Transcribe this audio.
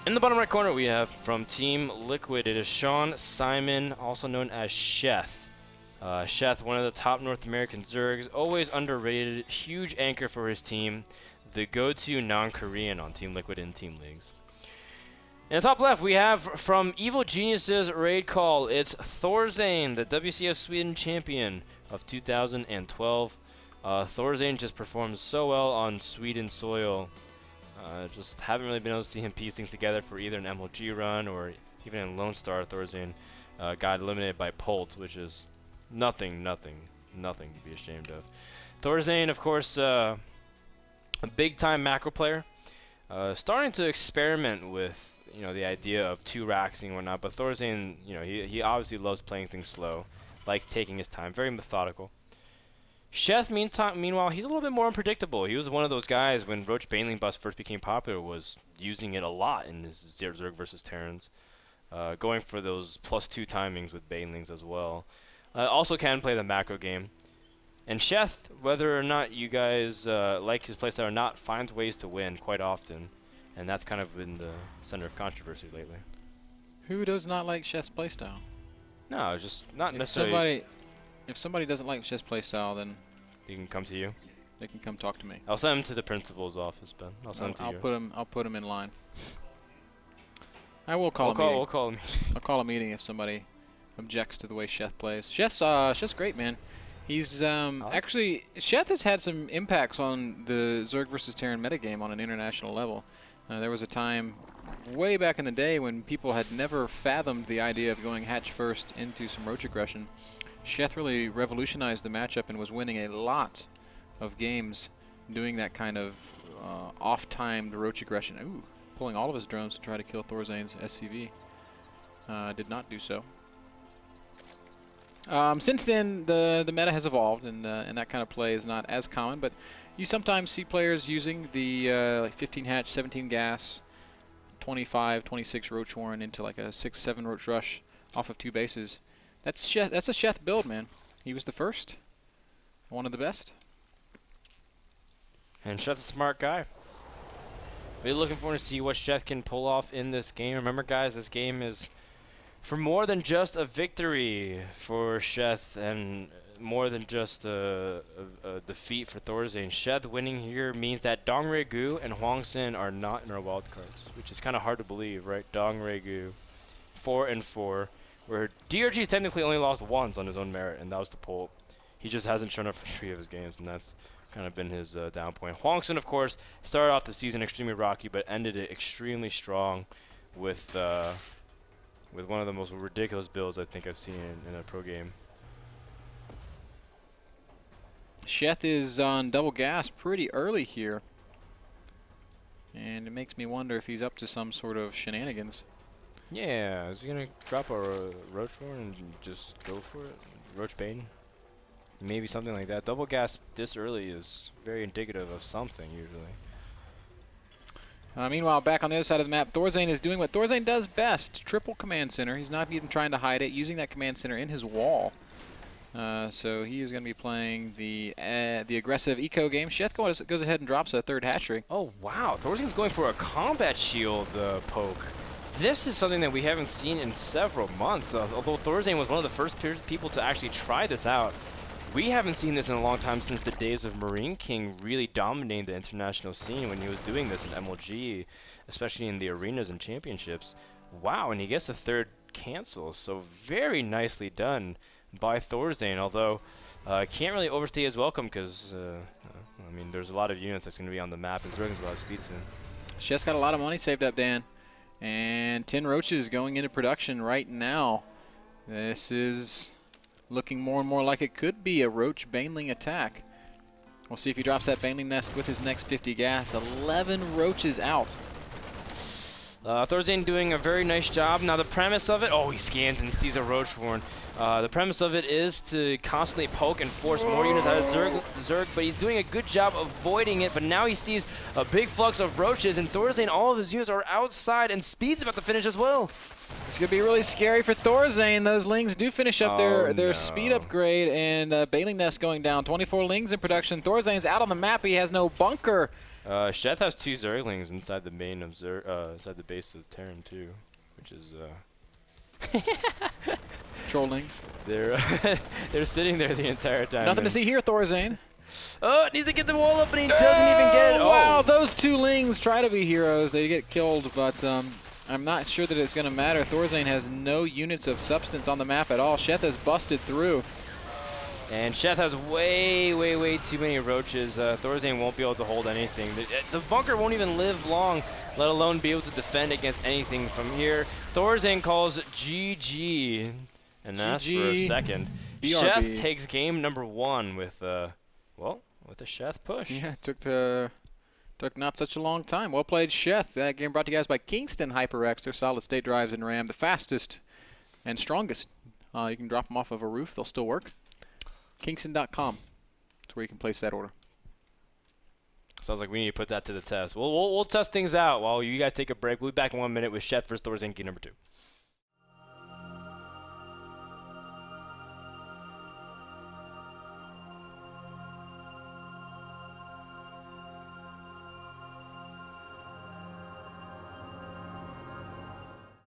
In the bottom right corner, we have from Team Liquid, it is Sean Simon, also known as Sheth. Sheth, one of the top North American Zergs, always underrated, huge anchor for his team, the go-to non-Korean on Team Liquid in team leagues. In the top left, we have from Evil Geniuses Raid Call, it's ThorZaIN, the WCS Sweden champion of 2012. ThorZaIN just performs so well on Sweden soil. Just haven't really been able to see him piece things together for either an MLG run or even in Lone Star. ThorZaIN got eliminated by Polt, which is nothing to be ashamed of. ThorZaIN, of course, a big-time macro player, starting to experiment with the idea of 2-raxing and whatnot. But ThorZaIN, he obviously loves playing things slow, likes taking his time, very methodical. Sheth, meanwhile, he's a little bit more unpredictable. He was one of those guys when Roach Baneling Bust first became popular, was using it a lot in his Zerg versus Terrans, going for those +2 timings with Banelings as well. Also can play the macro game. And Sheth, whether or not you guys like his playstyle or not, finds ways to win quite often. And that's kind of been the center of controversy lately. Who does not like Sheth's playstyle? No, just not necessarily. If somebody doesn't like Sheth's playstyle, then he can come to you. They can come talk to me. I'll send him to the principal's office, Ben. I'll send him to you. I'll put him in line. I will call a meeting. We'll call him. I'll call a meeting if somebody objects to the way Sheth plays. Sheth's great, man. He's actually Sheth has had some impacts on the Zerg versus Terran metagame on an international level. There was a time way back in the day when people had never fathomed the idea of going hatch first into some roach aggression. Sheth really revolutionized the matchup and was winning a lot of games doing that kind of off-timed roach aggression. Ooh, pulling all of his drones to try to kill ThorZaIN's SCV. Did not do so. Since then, the meta has evolved, and that kind of play is not as common, but you sometimes see players using the like 15 hatch, 17 gas, 25, 26 roach warren into like a 6-7 roach rush off of 2 bases. That's a Sheth build, man. He was the first, one of the best. And Sheth's a smart guy. We're looking forward to see what Sheth can pull off in this game. Remember, guys, this game is for more than just a victory for Sheth and more than just a defeat for ThorZaIN. Sheth winning here means that Dong Regu and Hwang Sin are not in our wildcards, which is kind of hard to believe, right? Dong Regu, 4-4. Where DRG's technically only lost once on his own merit, and that was to Polt. He just hasn't shown up for 3 of his games, and that's kind of been his down point. Hwang Sin, of course, started off the season extremely rocky, but ended it extremely strong with one of the most ridiculous builds I think I've seen in a pro game. Sheth is on double gas pretty early here, and it makes me wonder if he's up to some sort of shenanigans. Yeah, is he gonna drop a Roach Warren and just go for it? Roach Bane? Maybe something like that. Double gas this early is very indicative of something, usually. Meanwhile, back on the other side of the map, ThorZaIN is doing what ThorZaIN does best. Triple command center. He's not even trying to hide it, using that command center in his wall. So he is going to be playing the aggressive eco game. Sheth goes ahead and drops a 3rd hatchery. Oh, wow. ThorZaIN's going for a combat shield poke. This is something that we haven't seen in several months. Although ThorZaIN was one of the first people to actually try this out, we haven't seen this in a long time since the days of Marine King really dominating the international scene when he was doing this in MLG, especially in the arenas and championships. Wow, and he gets the 3rd cancel, so very nicely done by ThorZaIN, although can't really overstay his welcome because, I mean, there's a lot of units that's going to be on the map, and Zerg's will have speed soon. Sheth's got a lot of money saved up, Dan. And 10 roaches going into production right now. This is looking more and more like it could be a roach baneling attack. We'll see if he drops that baneling nest with his next 50 gas. 11 roaches out. ThorZaIN doing a very nice job. Now the premise of it, oh, he scans and he sees a roach warren. The premise of it is to constantly poke and force more units out of Zerg, but he's doing a good job avoiding it. But now he sees a big flux of roaches, and ThorZaIN, all of his units are outside, and Speed's about to finish as well. It's going to be really scary for ThorZaIN. Those Lings do finish up their speed upgrade, and Baneling Nest going down. 24 Lings in production. ThorZaIN's out on the map. He has no bunker. Sheth has 2 Zerglings inside the main of inside the base of Terran too, which is Trollings. they're they're sitting there the entire time. Nothing to see here, ThorZaIN. Oh, it needs to get the wall up, and he doesn't even get it. Oh, wow, those 2 Lings try to be heroes. They get killed, but I'm not sure that it's going to matter. ThorZaIN has no units of substance on the map at all. Sheth has busted through. And Sheth has way, way, way too many roaches. ThorZaIN won't be able to hold anything. The bunker won't even live long, let alone be able to defend against anything from here. ThorZaIN calls GG, and that's for a second. BRB. Sheth takes game number 1 with, well, with a Sheth push. Yeah, took not such a long time. Well played, Sheth. That game brought to you guys by Kingston HyperX. Their solid-state drives in RAM, the fastest and strongest. You can drop them off of a roof. They'll still work. Kingston.com. That's where you can place that order. Sounds like we need to put that to the test. We'll test things out while you guys take a break. We'll be back in 1 minute with Sheth vs. ThorZaIN game number 2.